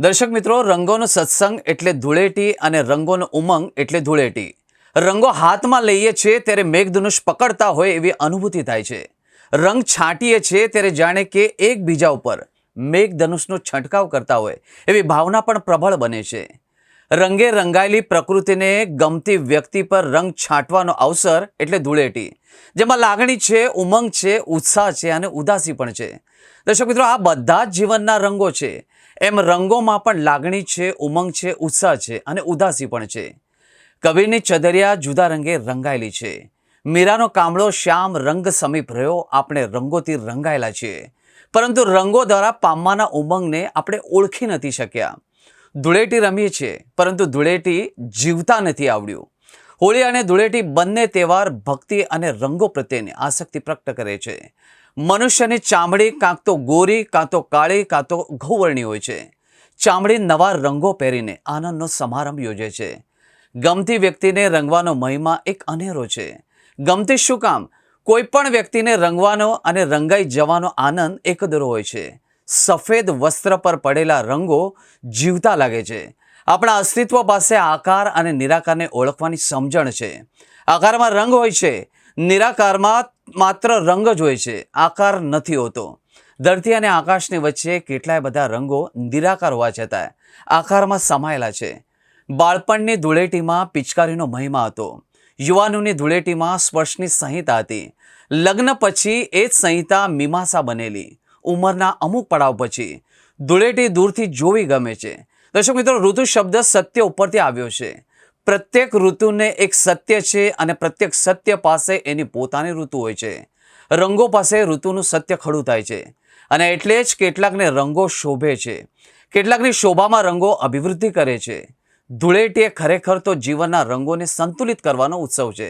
દર્શક મિત્રો, રંગોનો સત્સંગ એટલે ધૂળેટી અને રંગોનો ઉમંગ એટલે ધૂળેટી. રંગો હાથમાં લઈએ છીએ ત્યારે મેઘધનુષ પકડતા હોય એવી અનુભૂતિ થાય છે. રંગ છાંટીએ છીએ ત્યારે જાણે કે એકબીજા ઉપર મેઘધનુષનો છંટકાવ કરતા હોય એવી ભાવના પણ પ્રબળ બને છે. રંગે રંગાયેલી પ્રકૃતિને ગમતી વ્યક્તિ પર રંગ છાંટવાનો અવસર એટલે ધૂળેટી, જેમાં લાગણી છે, ઉમંગ છે, ઉત્સાહ છે અને ઉદાસી પણ છે. દર્શક મિત્રો, આ બધા જ જીવનના રંગો છે. એમ રંગોમાં પણ લાગણી છે, ઉમંગ છે, ઉત્સાહ છે અને ઉદાસી પણ છે. કબીરની ચદરિયા જુદા રંગે રંગાયેલી છે. મીરાનો કામળો શ્યામ રંગ સમીપ રહ્યો, આપણે રંગોથી રંગાયેલા છીએ, પરંતુ રંગો દ્વારા પામવાના ઉમંગને આપણે ઓળખી નથી શક્યા. ધૂળેટી રમીએ છીએ, પરંતુ ધૂળેટી જીવતા નથી આવડ્યું. હોળી અને ધૂળેટી બંને તહેવાર ભક્તિ અને રંગો પ્રત્યેની આસક્તિ પ્રગટ કરે છે. મનુષ્યની ચામડી કાં તો ગોરી, કાં તો કાળી, કાં તો ઘઉંવર્ણી હોય છે. ચામડી નવા રંગો પહેરીને આનંદનો સમારંભ યોજે છે. ગમતી વ્યક્તિને રંગવાનો મહિમા એક અનેરો છે. ગમતી શું કામ, કોઈ પણ વ્યક્તિને રંગવાનો અને રંગાઈ જવાનો આનંદ એકદરો હોય છે. સફેદ વસ્ત્ર પર પડેલા રંગો જીવતા લાગે છે. આપણા અસ્તિત્વ પાસે આકાર અને નિરાકારને ઓળખવાની સમજણ છે. આકારમાં રંગ હોય છે, નિરાકારમાં માત્ર રંગ જ હોય છે, આકાર નથી હોતો. ધરતી અને આકાશની વચ્ચે કેટલાય બધા રંગો નિરાકાર હોવા છતાં આકારમાં સમાયેલા છે. બાળપણની ધૂળેટીમાં પિચકારીનો મહિમા હતો. યુવાનોની ધૂળેટીમાં સ્પર્શની સંહિતા હતી. લગ્ન પછી એ જ સંહિતા મીમાંસા બનેલી. ઉંમરના અમુક પડાવ પછી ધૂળેટી દૂરથી જોવી ગમે છે. દર્શક મિત્રો, ઋતુ શબ્દ સત્ય ઉપરથી આવ્યો છે. પ્રત્યેક ઋતુને એક સત્ય છે અને પ્રત્યેક સત્ય પાસે એની પોતાની ઋતુ હોય છે. રંગો પાસે ઋતુનું સત્ય ખડું થાય છે અને એટલે જ કેટલાકને રંગો શોભે છે, કેટલાકની શોભામાં રંગો અભિવૃદ્ધિ કરે છે. ધૂળેટી એ ખરેખર તો જીવનના રંગોને સંતુલિત કરવાનો ઉત્સવ છે.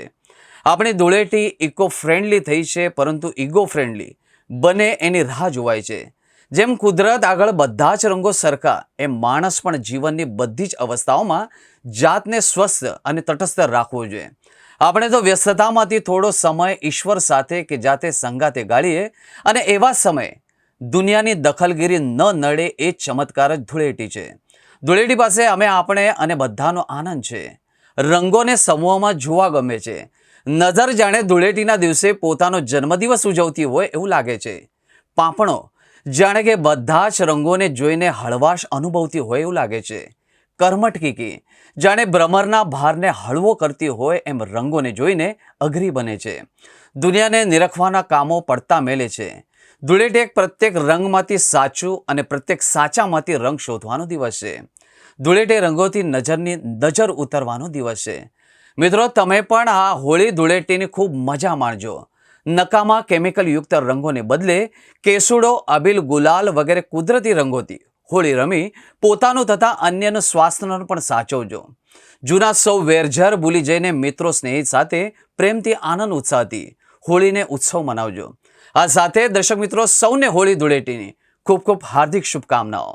આપણી ધૂળેટી ઇકો ફ્રેન્ડલી થઈ છે, પરંતુ ઇગો ફ્રેન્ડલી બને એની રાહ જોવાય છે. જેમ કુદરત આગળ બધા જ રંગો સરખા, એમ માણસ પણ જીવનની બધી જ અવસ્થાઓમાં જાતને સ્વસ્થ અને તટસ્થ રાખવો જોઈએ. આપણે તો વ્યસ્તતામાંથી થોડો સમય ઈશ્વર સાથે કે જાતે સંગાતે ગાળીએ અને એવા સમયે દુનિયાની દખલગીરી ન નડે એ ચમત્કાર જ ધૂળેટી છે. ધૂળેટી પાસે આપણે અને બધાનો આનંદ છે. રંગોને સમૂહમાં જોવા ગમે છે. નજર જાણે ધૂળેટીના દિવસે પોતાનો જન્મદિવસ ઉજવતી હોય એવું લાગે છે. પાંપણો જાણે કે બધા જ રંગોને જોઈને હળવાશ અનુભવતી હોય એવું લાગે છે. કરમટકીકી જાણે ભ્રમરના ભારને હળવો કરતી હોય એમ રંગોને જોઈને અઘરી બને છે. દુનિયાને નિરખવાના કામો પડતા મેલે છે. ધૂળેટી એક પ્રત્યેક રંગમાંથી સાચું અને પ્રત્યેક સાચામાંથી રંગ શોધવાનો દિવસ છે. ધૂળેટી રંગોથી નજર ઉતરવાનો દિવસ છે. મિત્રો, તમે પણ આ હોળી ધૂળેટીની ખૂબ મજા માણજો. નકામા કેમિકલયુક્ત રંગોને બદલે કેસુડો, અબીલ, ગુલાલ વગેરે કુદરતી રંગોથી હોળી રમી પોતાનું તથા અન્યનું સ્વાસ્થ્યનો પણ સાચવજો. જૂના સૌ વેરઝેર ભૂલી જઈને મિત્રો સ્નેહિત સાથે પ્રેમથી આનંદ ઉત્સાહથી હોળીને ઉત્સવ મનાવજો. આ સાથે દર્શક મિત્રો, સૌને હોળી ધૂળેટીની ખૂબ ખૂબ હાર્દિક શુભકામનાઓ.